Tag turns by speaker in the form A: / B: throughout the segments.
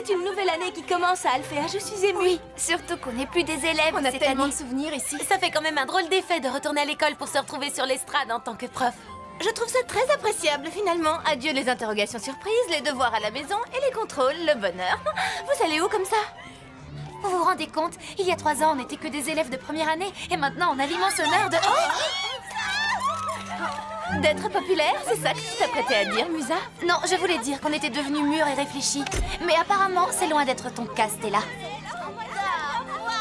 A: C'est une nouvelle année qui commence à Alphéa, je suis émue.
B: Oui, surtout qu'on n'est plus des élèves
C: On a
B: cette
C: tellement
B: année.
C: de souvenirs ici.
A: Ça fait quand même un drôle d'effet de retourner à l'école pour se retrouver sur l'estrade en tant que prof.
C: Je trouve ça très appréciable, finalement. Adieu les interrogations surprises, les devoirs à la maison et les contrôles, le bonheur. Vous allez où comme ça?
B: Vous vous rendez compte? Il y a 3 ans, on n'était que des élèves de première année. Et maintenant, on a l'immense honneur de...
C: D'être populaire, c'est ça que tu t'apprêtais à dire, Musa?
B: Non, je voulais dire qu'on était devenus mûrs et réfléchis. Mais apparemment, c'est loin d'être ton cas, Stella.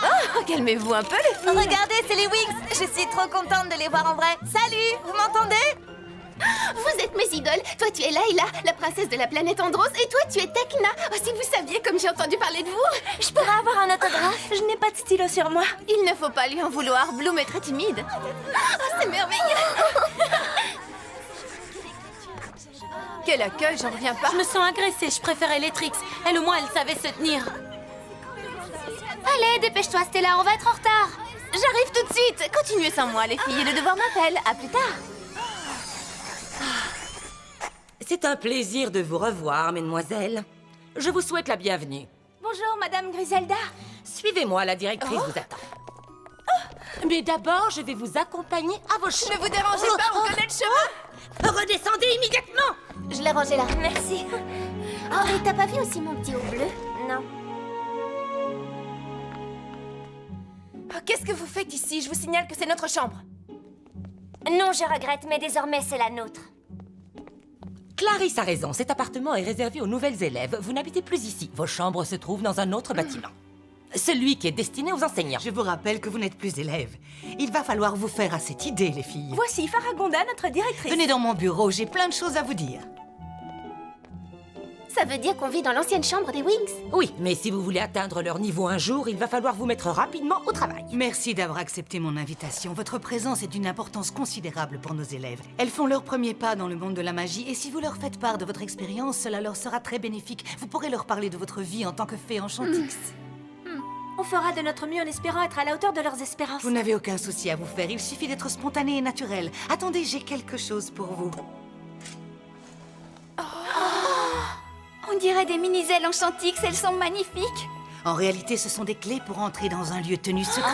C: Oh, calmez-vous un peu, les filles.
A: Regardez, c'est les Wings. Je suis trop contente de les voir en vrai. Salut, vous m'entendez?
C: Vous êtes mes idoles. Toi, tu es Layla, la princesse de la planète Andros, et toi, tu es Tekna. Oh, si vous saviez comme j'ai entendu parler de vous.
A: Je pourrais avoir un autographe? Je n'ai pas de stylo sur moi.
C: Il ne faut pas lui en vouloir. Bloom est très timide. Oh, c'est merveilleux. Quel accueil, j'en reviens pas.
A: Je me sens agressée, je préférais Letrix. Elle, au moins, elle savait se tenir.
B: Allez, dépêche-toi, Stella, on va être en retard.
C: J'arrive tout de suite. Continuez sans moi, les filles. Le devoir m'appelle. À plus tard.
D: C'est un plaisir de vous revoir, mesdemoiselles. Je vous souhaite la bienvenue.
A: Bonjour, Madame Griselda.
D: Suivez-moi, la directrice vous attend. Mais d'abord, je vais vous accompagner à vos chambres.
C: Ne vous dérangez pas, on connaît le chemin.
D: Redescendez immédiatement.
B: Je l'ai rangé là. Merci. Oh, et t'as pas vu aussi mon petit haut bleu?
A: Non.
C: Oh, qu'est-ce que vous faites ici? Je vous signale que c'est notre chambre.
B: Non, je regrette, mais désormais, c'est la nôtre.
D: Clarisse a raison, cet appartement est réservé aux nouvelles élèves. Vous n'habitez plus ici. Vos chambres se trouvent dans un autre bâtiment. Celui qui est destiné aux enseignants.
E: Je vous rappelle que vous n'êtes plus élève. Il va falloir vous faire à cette idée, les filles.
A: Voici Faragonda, notre directrice.
E: Venez dans mon bureau, j'ai plein de choses à vous dire.
B: Ça veut dire qu'on vit dans l'ancienne chambre des Wings?
D: Oui, mais si vous voulez atteindre leur niveau un jour, il va falloir vous mettre rapidement au travail.
E: Merci d'avoir accepté mon invitation. Votre présence est d'une importance considérable pour nos élèves. Elles font leur premier pas dans le monde de la magie et si vous leur faites part de votre expérience, cela leur sera très bénéfique. Vous pourrez leur parler de votre vie en tant que fée enchantix.
A: On fera de notre mieux en espérant être à la hauteur de leurs espérances.
E: Vous n'avez aucun souci à vous faire, il suffit d'être spontané et naturel. Attendez, j'ai quelque chose pour vous.
B: On dirait des mini-ailes enchantix, elles sont magnifiques.
E: En réalité, ce sont des clés pour entrer dans un lieu tenu secret.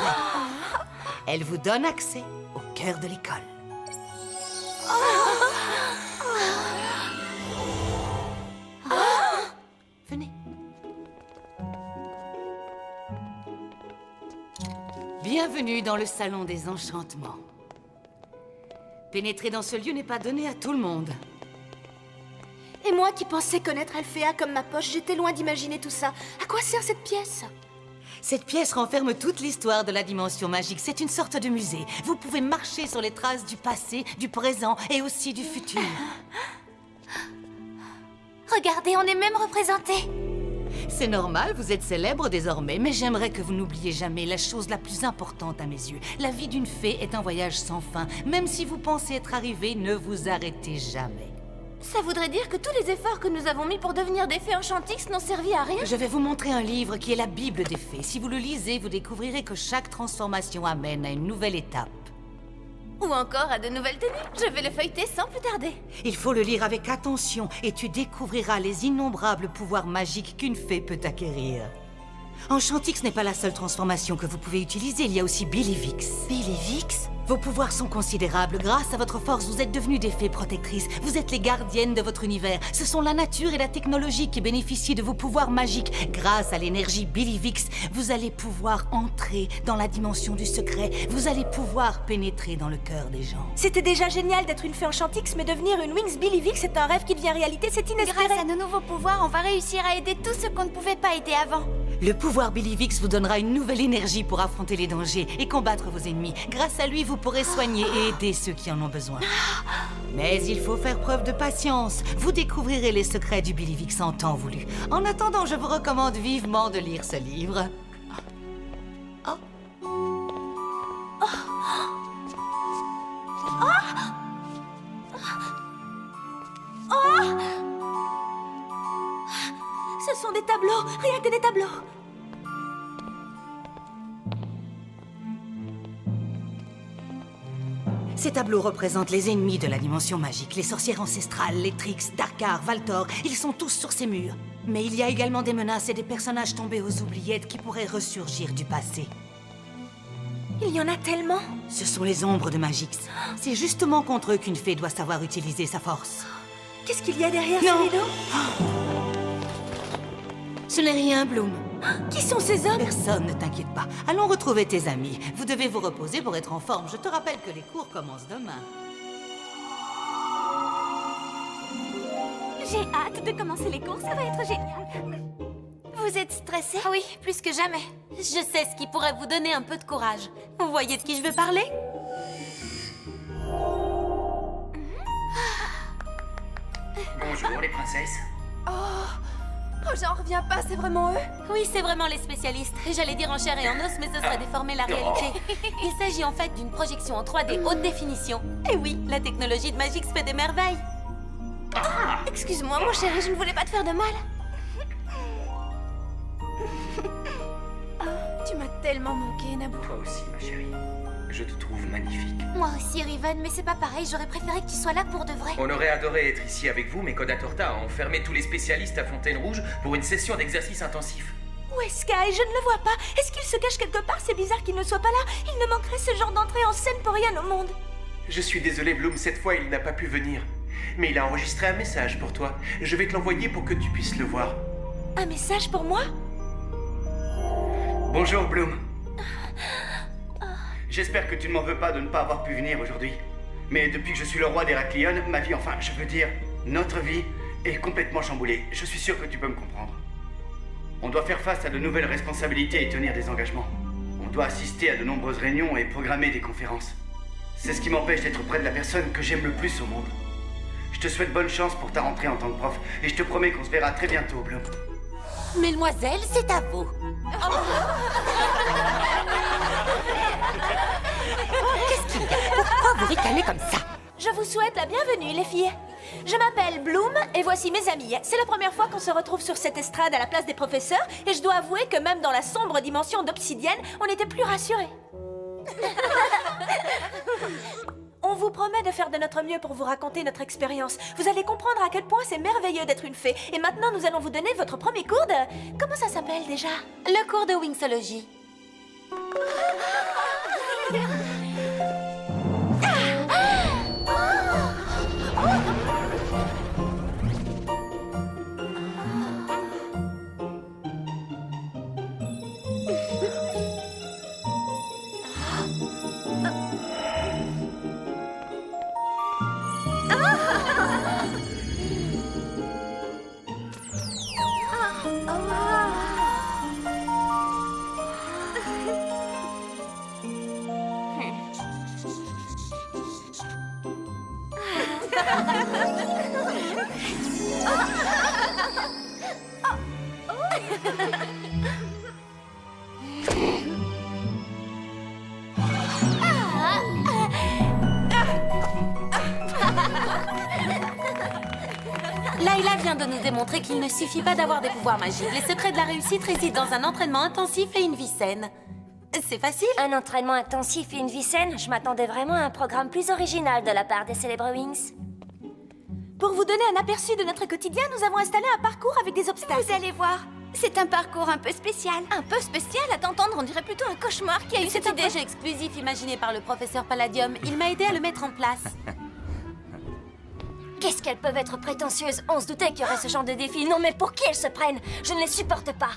E: Elles vous donnent accès au cœur de l'école. Venez. Bienvenue dans le salon des enchantements. Pénétrer dans ce lieu n'est pas donné à tout le monde.
A: Et moi qui pensais connaître Alphéa comme ma poche, j'étais loin d'imaginer tout ça. À quoi sert cette pièce?
E: Cette pièce renferme toute l'histoire de la dimension magique. C'est une sorte de musée. Vous pouvez marcher sur les traces du passé, du présent et aussi du futur.
B: Regardez, on est même représentés.
E: C'est normal, vous êtes célèbre désormais, mais j'aimerais que vous n'oubliez jamais la chose la plus importante à mes yeux. La vie d'une fée est un voyage sans fin. Même si vous pensez être arrivé, ne vous arrêtez jamais.
C: Ça voudrait dire que tous les efforts que nous avons mis pour devenir des fées enchantix n'ont servi à rien?
E: Je vais vous montrer un livre qui est la Bible des fées. Si vous le lisez, vous découvrirez que chaque transformation amène à une nouvelle étape.
C: Ou encore à de nouvelles tenues. Je vais le feuilleter sans plus tarder.
E: Il faut le lire avec attention et tu découvriras les innombrables pouvoirs magiques qu'une fée peut acquérir. Enchantix n'est pas la seule transformation que vous pouvez utiliser, il y a aussi Billivix. Billivix? Vos pouvoirs sont considérables. Grâce à votre force, vous êtes devenues des fées protectrices. Vous êtes les gardiennes de votre univers. Ce sont la nature et la technologie qui bénéficient de vos pouvoirs magiques. Grâce à l'énergie Billivix, vous allez pouvoir entrer dans la dimension du secret. Vous allez pouvoir pénétrer dans le cœur des gens.
A: C'était déjà génial d'être une fée enchantix, mais devenir une Wings Billivix, c'est un rêve qui devient réalité, c'est inespéré.
B: Grâce à nos nouveaux pouvoirs, on va réussir à aider tous ceux qu'on ne pouvait pas aider avant.
E: Le pouvoir Billivix vous donnera une nouvelle énergie pour affronter les dangers et combattre vos ennemis. Grâce à lui, vous pourrez soigner et aider ceux qui en ont besoin. Mais il faut faire preuve de patience. Vous découvrirez les secrets du Billivix en temps voulu. En attendant, je vous recommande vivement de lire ce livre.
A: Ce sont des tableaux, rien que des tableaux.
E: Ces tableaux représentent les ennemis de la dimension magique, les sorcières ancestrales, les Trix, Darkar, Valtor, ils sont tous sur ces murs. Mais il y a également des menaces et des personnages tombés aux oubliettes qui pourraient ressurgir du passé.
A: Il y en a tellement.
E: Ce sont les ombres de Magix. C'est justement contre eux qu'une fée doit savoir utiliser sa force.
A: Qu'est-ce qu'il y a derrière
E: Non.
A: ce rideau?
E: Ce n'est rien, Bloom.
A: Qui sont ces hommes?
E: Personne, ne t'inquiète pas. Allons retrouver tes amis. Vous devez vous reposer pour être en forme. Je te rappelle que les cours commencent demain.
C: J'ai hâte de commencer les cours, ça va être génial.
B: Vous êtes stressé? Oui, plus que jamais. Je sais ce qui pourrait vous donner un peu de courage. Vous voyez de qui je veux parler?
F: Bonjour les princesses.
C: Oh, j'en reviens pas, c'est vraiment eux?
B: Oui, c'est vraiment les spécialistes. J'allais dire en chair et en os, mais ce serait déformer la réalité. Il s'agit en fait d'une projection en 3D haute définition. Et oui, la technologie de Magix fait des merveilles.
C: Excuse-moi, mon chéri, je ne voulais pas te faire de mal. Tu m'as tellement manqué, Naboo.
F: Toi aussi, ma chérie. Je te trouve magnifique.
B: Moi aussi, Riven, mais c'est pas pareil. J'aurais préféré que tu sois là pour de vrai.
F: On aurait adoré être ici avec vous, mais Coda Torta a enfermé tous les spécialistes à Fontaine Rouge pour une session d'exercice intensif.
A: Où est Sky? Je ne le vois pas. Est-ce qu'il se cache quelque part? C'est bizarre qu'il ne soit pas là. Il ne manquerait ce genre d'entrée en scène pour rien au monde.
F: Je suis désolé, Bloom, cette fois il n'a pas pu venir. Mais il a enregistré un message pour toi. Je vais te l'envoyer pour que tu puisses le voir.
A: Un message pour moi?
G: Bonjour Bloom. J'espère que tu ne m'en veux pas de ne pas avoir pu venir aujourd'hui. Mais depuis que je suis le roi d'Héraklion, ma vie, enfin, je veux dire, notre vie, est complètement chamboulée. Je suis sûr que tu peux me comprendre. On doit faire face à de nouvelles responsabilités et tenir des engagements. On doit assister à de nombreuses réunions et programmer des conférences. C'est ce qui m'empêche d'être près de la personne que j'aime le plus au monde. Je te souhaite bonne chance pour ta rentrée en tant que prof, et je te promets qu'on se verra très bientôt, Bloom.
D: Mesdemoiselles, c'est à vous. Qu'est-ce qu'il y a? Pourquoi vous ricanez comme ça?
A: Je vous souhaite la bienvenue, les filles. Je m'appelle Bloom et voici mes amis. C'est la première fois qu'on se retrouve sur cette estrade à la place des professeurs et je dois avouer que même dans la sombre dimension d'Obsidienne, on était plus rassurés. On vous promet de faire de notre mieux pour vous raconter notre expérience. Vous allez comprendre à quel point c'est merveilleux d'être une fée. Et maintenant, nous allons vous donner votre premier cours de... Comment ça s'appelle déjà?
B: Le cours de Wixologie. Layla vient de nous démontrer qu'il ne suffit pas d'avoir des pouvoirs magiques. Les secrets de la réussite résident dans un entraînement intensif et une vie saine. C'est facile.
H: Un entraînement intensif et une vie saine? Je m'attendais vraiment à un programme plus original de la part des Célèbres Wings.
A: Pour vous donner un aperçu de notre quotidien, nous avons installé un parcours avec des obstacles.
C: Vous allez voir, c'est un parcours un peu spécial. Un peu spécial? À t'entendre, on dirait plutôt un cauchemar qui a eu cette
B: C'est un
C: idée.
B: projet exclusif imaginé par le professeur Palladium. Il m'a aidé à le mettre en place.
H: Qu'est-ce qu'elles peuvent être prétentieuses? On se doutait qu'il y aurait ce genre de défi. Non mais pour qui elles se prennent? Je ne les supporte pas.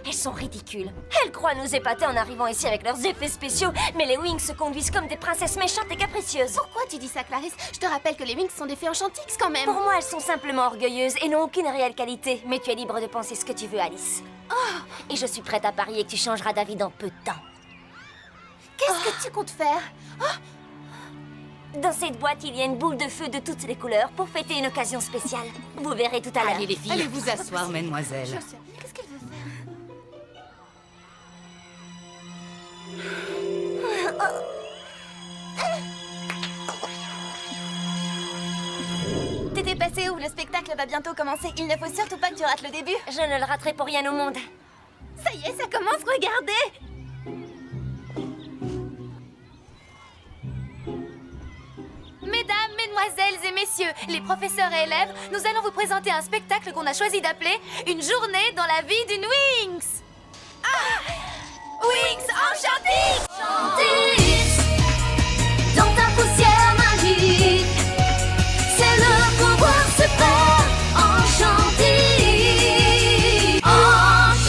H: Elles sont ridicules. Elles croient nous épater en arrivant ici avec leurs effets spéciaux, mais les Wings se conduisent comme des princesses méchantes et capricieuses.
C: Pourquoi tu dis ça, Clarisse? Je te rappelle que les Wings sont des fées enchantix quand même.
H: Pour moi, elles sont simplement orgueilleuses et n'ont aucune réelle qualité. Mais tu es libre de penser ce que tu veux, Alice. Et je suis prête à parier que tu changeras d'avis dans peu de temps.
C: Qu'est-ce que tu comptes faire?
H: Dans cette boîte, il y a une boule de feu de toutes les couleurs pour fêter une occasion spéciale. Vous verrez tout à l'heure.
D: Allez les filles.
E: Allez vous asseoir, mesdemoiselles.
C: Qu'est-ce qu'elle veut faire? T'étais passé où? Le spectacle va bientôt commencer. Il ne faut surtout pas que tu rates le début.
H: Je ne le raterai pour rien au monde.
C: Ça y est, ça commence, regardez!
B: Mesdemoiselles et messieurs, les professeurs et élèves, nous allons vous présenter un spectacle qu'on a choisi d'appeler Une journée dans la vie d'une Winx. Winx Enchantrix!
H: Dans ta poussière magique, c'est le pouvoir suprême. Enchantrix, Enchantrix.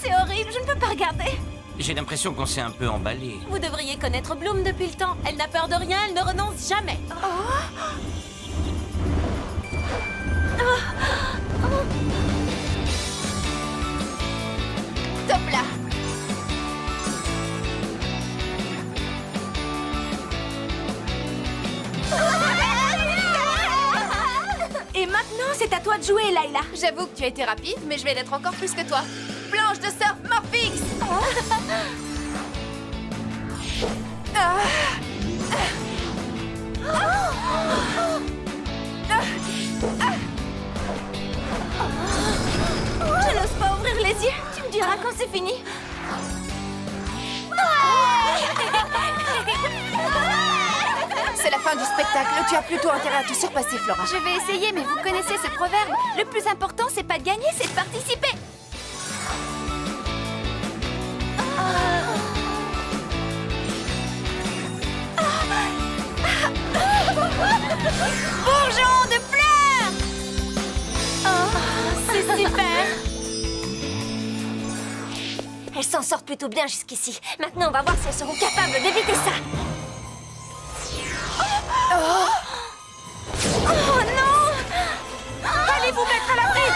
A: C'est horrible, je ne peux pas regarder.
I: J'ai l'impression qu'on s'est un peu emballé.
B: Vous devriez connaître Bloom depuis le temps. Elle n'a peur de rien, elle ne renonce jamais.
C: Top là.
A: Et maintenant, c'est à toi de jouer, Layla.
C: J'avoue que tu as été rapide, mais je vais l'être encore plus que toi. Planche de surf Morphix.
A: Je n'ose pas ouvrir les yeux. Tu me diras quand c'est fini.
C: C'est la fin du spectacle. Tu as plutôt intérêt à te surpasser, Flora.
A: Je vais essayer, mais vous connaissez ce proverbe. Le plus important, c'est pas de gagner, c'est de participer. Bourgeon de fleurs!
B: C'est super!
H: Elles s'en sortent plutôt bien jusqu'ici. Maintenant, on va voir si elles seront capables d'éviter ça.
A: Oh non! Allez vous mettre à l'abri!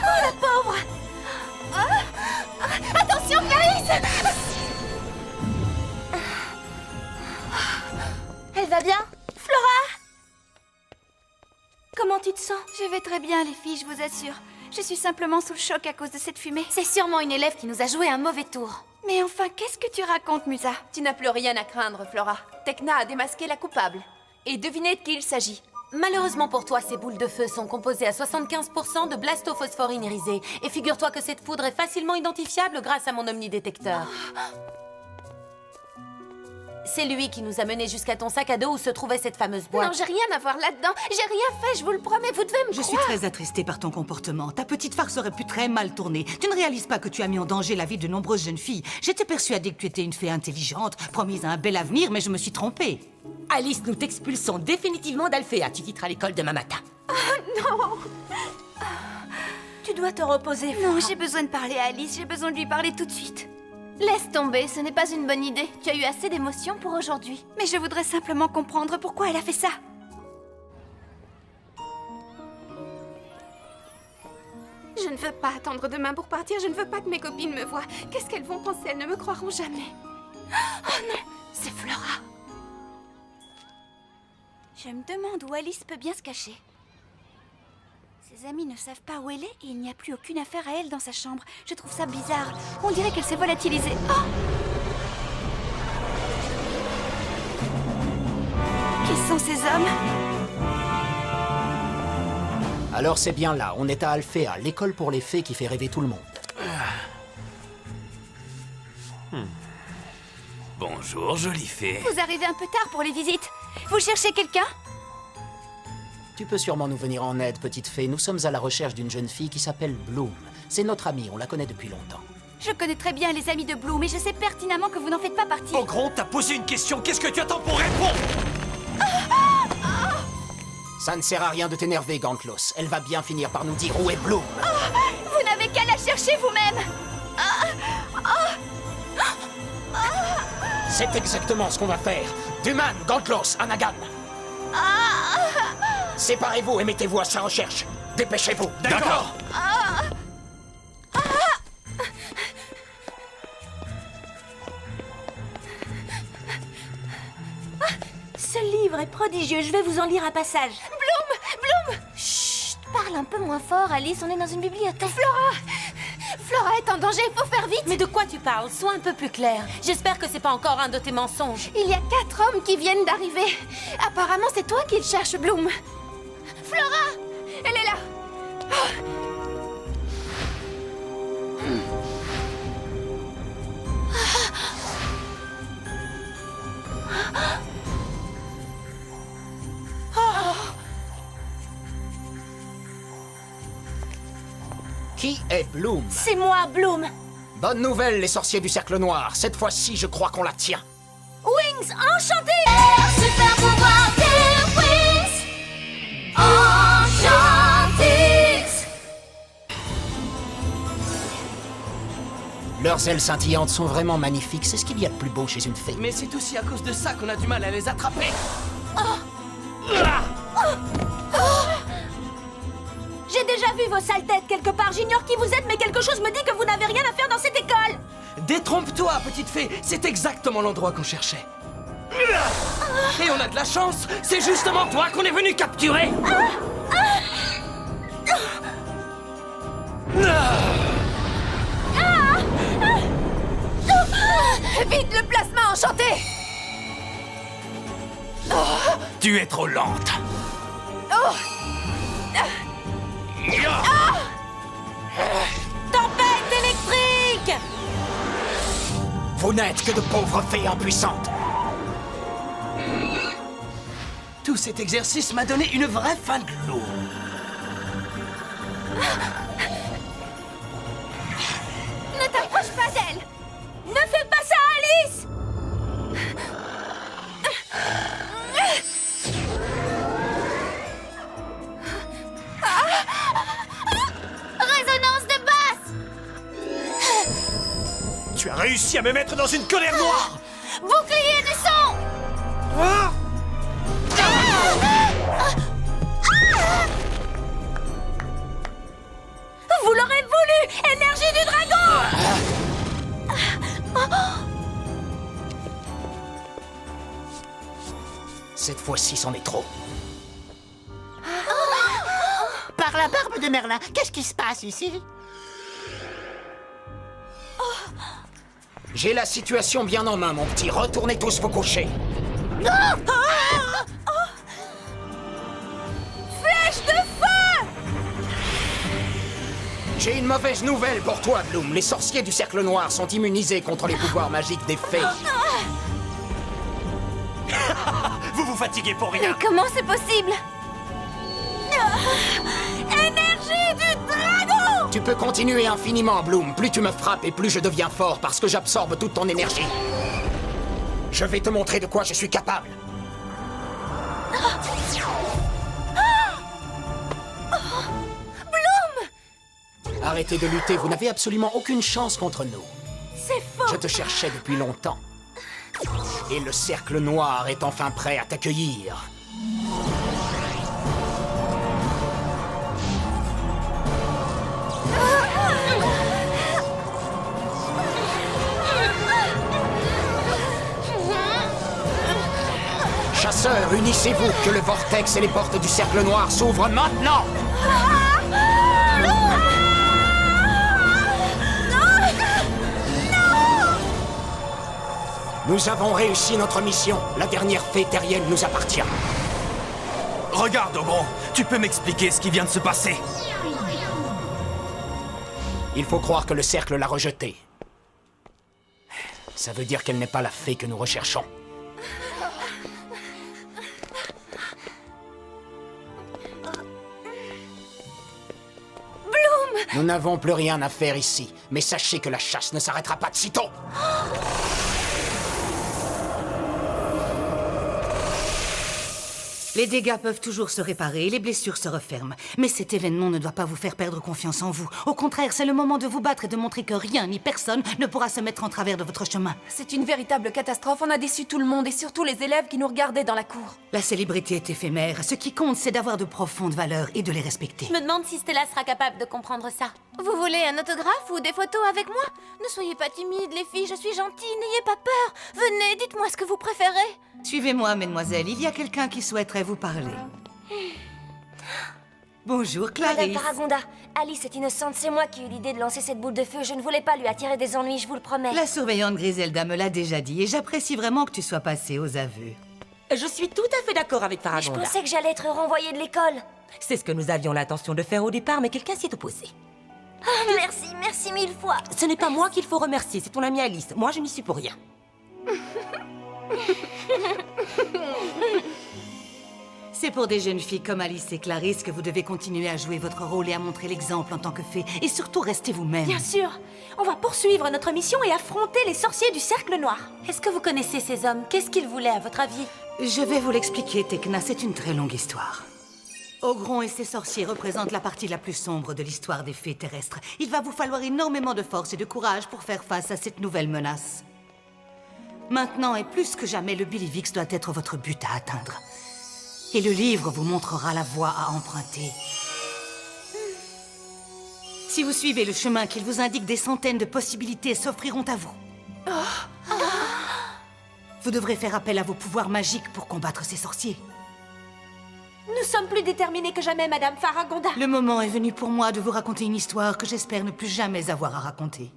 A: Oh la pauvre! Attention, Clarisse! Elle va bien? Flora? Comment tu te sens?
C: Je vais très bien, les filles, je vous assure. Je suis simplement sous le choc à cause de cette fumée.
B: C'est sûrement une élève qui nous a joué un mauvais tour.
C: Mais enfin, qu'est-ce que tu racontes, Musa?
J: Tu n'as plus rien à craindre, Flora. Tekna a démasqué la coupable. Et devinez de qui il s'agit.
B: Malheureusement pour toi, ces boules de feu sont composées à 75% de blastophosphorine irisée. Et figure-toi que cette poudre est facilement identifiable grâce à mon omnidétecteur. C'est lui qui nous a menés jusqu'à ton sac à dos où se trouvait cette fameuse boîte.
C: Non, j'ai rien à voir là-dedans. J'ai rien fait, je vous le promets, vous devez me
E: Je suis très attristée par ton comportement. Ta petite farce aurait pu très mal tourner. Tu ne réalises pas que tu as mis en danger la vie de nombreuses jeunes filles. J'étais persuadée que tu étais une fée intelligente, promise à un bel avenir, mais je me suis trompée.
D: Alice, nous t'expulsons définitivement d'Alphéa. Tu quitteras l'école demain matin.
A: Tu dois te reposer, Flora.
C: Non, j'ai besoin de parler à Alice, j'ai besoin de lui parler tout de suite. Laisse tomber, ce n'est pas une bonne idée. Tu as eu assez d'émotions pour aujourd'hui. Mais je voudrais simplement comprendre pourquoi elle a fait ça.
J: Je ne veux pas attendre demain pour partir. Je ne veux pas que mes copines me voient. Qu'est-ce qu'elles vont penser? Elles ne me croiront jamais.
C: Oh non, c'est Flora. Je me demande où Alice peut bien se cacher. Ses amis ne savent pas où elle est et il n'y a plus aucune affaire à elle dans sa chambre. Je trouve ça bizarre. On dirait qu'elle s'est volatilisée. Oh! Qui sont ces hommes?
K: Alors c'est bien là, on est à Alphéa, l'école pour les fées qui fait rêver tout le monde.
I: Bonjour, jolie fée.
C: Vous arrivez un peu tard pour les visites. Vous cherchez quelqu'un?
K: Tu peux sûrement nous venir en aide, petite fée. Nous sommes à la recherche d'une jeune fille qui s'appelle Bloom. C'est notre amie, on la connaît depuis longtemps.
C: Je connais très bien les amis de Bloom et je sais pertinemment que vous n'en faites pas partie.
I: Ogron, t'as posé une question, qu'est-ce que tu attends pour répondre?
K: Ça ne sert à rien de t'énerver, Gantlos. Elle va bien finir par nous dire où est Bloom.
C: Vous n'avez qu'à la chercher vous-même.
K: C'est exactement ce qu'on va faire. Duman, Gantlos, Anagan. Séparez-vous et mettez-vous à sa recherche. Dépêchez-vous.
I: D'accord.
A: Ce livre est prodigieux, je vais vous en lire un passage.
C: Bloom!
H: Chut, parle un peu moins fort, Alice, on est dans une bibliothèque.
C: Flora!
J: Flora est en danger, faut faire vite.
B: Mais de quoi tu parles? Sois un peu plus clair. J'espère que c'est pas encore un de tes mensonges.
J: Il y a 4 hommes qui viennent d'arriver. Apparemment, c'est toi qui cherches Bloom. Flora! Elle est là.
K: Qui est Bloom?
A: C'est moi, Bloom.
K: Bonne nouvelle, les sorciers du Cercle Noir. Cette fois-ci, je crois qu'on la tient.
A: Wings, enchanté.
H: Super pouvoir des Wings Enchantix.
K: Leurs ailes scintillantes sont vraiment magnifiques. C'est ce qu'il y a de plus beau chez une fée.
L: Mais c'est aussi à cause de ça qu'on a du mal à les attraper.
A: J'ai déjà vu vos sales têtes quelque part. J'ignore qui vous êtes, mais quelque chose me dit que vous n'avez rien à faire dans cette école.
L: Détrompe-toi, petite fée. C'est exactement l'endroit qu'on cherchait. Et on a de la chance. C'est justement toi qu'on est venu capturer.
J: Vite, le plasma enchanté.
I: Tu es trop lente.
B: Tempête électrique!
K: Vous n'êtes que de pauvres fées impuissantes.
L: Tout cet exercice m'a donné une vraie faim de l'eau.
J: Ne t'approche pas d'elle.
A: Ne fais pas ça, Alice.
H: Résonance de basse.
I: Tu as réussi à me mettre dans une colère noire.
H: Bouclier du son.
A: Vous l'aurez voulu. Énergie du dragon.
K: Cette fois-ci, c'en est trop.
M: Par la barbe de Merlin, qu'est-ce qui se passe ici?
K: J'ai la situation bien en main, mon petit. Retournez tous vous coucher.
A: Flèche de feu.
K: J'ai une mauvaise nouvelle pour toi, Bloom. Les sorciers du Cercle Noir sont immunisés contre les pouvoirs magiques des fées.
I: Vous vous fatiguez pour rien.
J: Comment c'est possible?
A: Énergie du dragon.
K: Tu peux continuer infiniment, Bloom. Plus tu me frappes et plus je deviens fort parce que j'absorbe toute ton énergie. Je vais te montrer de quoi je suis capable. Arrêtez de lutter, vous n'avez absolument aucune chance contre nous.
A: C'est faux.
K: Je te cherchais depuis longtemps. Et le Cercle Noir est enfin prêt à t'accueillir. Chasseurs, unissez-vous, que le vortex et les portes du Cercle Noir s'ouvrent maintenant! Nous avons réussi notre mission. La dernière fée terrienne nous appartient.
I: Regarde, Ogron, tu peux m'expliquer ce qui vient de se passer?
K: Il faut croire que le cercle l'a rejetée. Ça veut dire qu'elle n'est pas la fée que nous recherchons.
J: Bloom!
K: Nous n'avons plus rien à faire ici, mais sachez que la chasse ne s'arrêtera pas de sitôt.
E: Les dégâts peuvent toujours se réparer et les blessures se referment. Mais cet événement ne doit pas vous faire perdre confiance en vous. Au contraire, c'est le moment de vous battre et de montrer que rien ni personne ne pourra se mettre en travers de votre chemin.
N: C'est une véritable catastrophe. On a déçu tout le monde et surtout les élèves qui nous regardaient dans la cour.
E: La célébrité est éphémère. Ce qui compte, c'est d'avoir de profondes valeurs et de les respecter.
B: Je me demande si Stella sera capable de comprendre ça.
C: Vous voulez un autographe ou des photos avec moi? Ne soyez pas timides, les filles, je suis gentille, n'ayez pas peur. Venez, dites-moi ce que vous préférez.
E: Suivez-moi, mesdemoiselles. Il y a quelqu'un qui souhaiterait vous parler. Bonjour,
H: Madame
E: Clarisse.
H: Faragonda, Alice est innocente, c'est moi qui ai eu l'idée de lancer cette boule de feu. Je ne voulais pas lui attirer des ennuis, je vous le promets.
E: La surveillante Griselda me l'a déjà dit et j'apprécie vraiment que tu sois passée aux aveux.
D: Je suis tout à fait d'accord avec
H: Je
D: Faragonda.
H: pensais que j'allais être renvoyée de l'école.
D: C'est ce que nous avions l'intention de faire au départ, mais quelqu'un s'y est opposé.
H: Ah, merci, merci mille fois.
D: Ce n'est pas moi qu'il faut remercier, c'est ton amie Alice. Moi, je n'y suis pour rien.
E: C'est pour des jeunes filles comme Alice et Clarisse que vous devez continuer à jouer votre rôle et à montrer l'exemple en tant que fée. Et surtout, restez vous-même.
A: Bien sûr. On va poursuivre notre mission et affronter les sorciers du Cercle Noir.
B: Est-ce que vous connaissez ces hommes? Qu'est-ce qu'ils voulaient, à votre avis?
E: Je vais vous l'expliquer, Tekna, c'est une très longue histoire. Ogron et ses sorciers représentent la partie la plus sombre de l'histoire des fées terrestres. Il va vous falloir énormément de force et de courage pour faire face à cette nouvelle menace. Maintenant et plus que jamais, le Billivix doit être votre but à atteindre. Et le livre vous montrera la voie à emprunter. Si vous suivez le chemin qu'il vous indique, des centaines de possibilités s'offriront à vous. Vous devrez faire appel à vos pouvoirs magiques pour combattre ces sorciers.
A: Nous sommes plus déterminés que jamais, Madame Faragonda.
E: Le moment est venu pour moi de vous raconter une histoire que j'espère ne plus jamais avoir à raconter.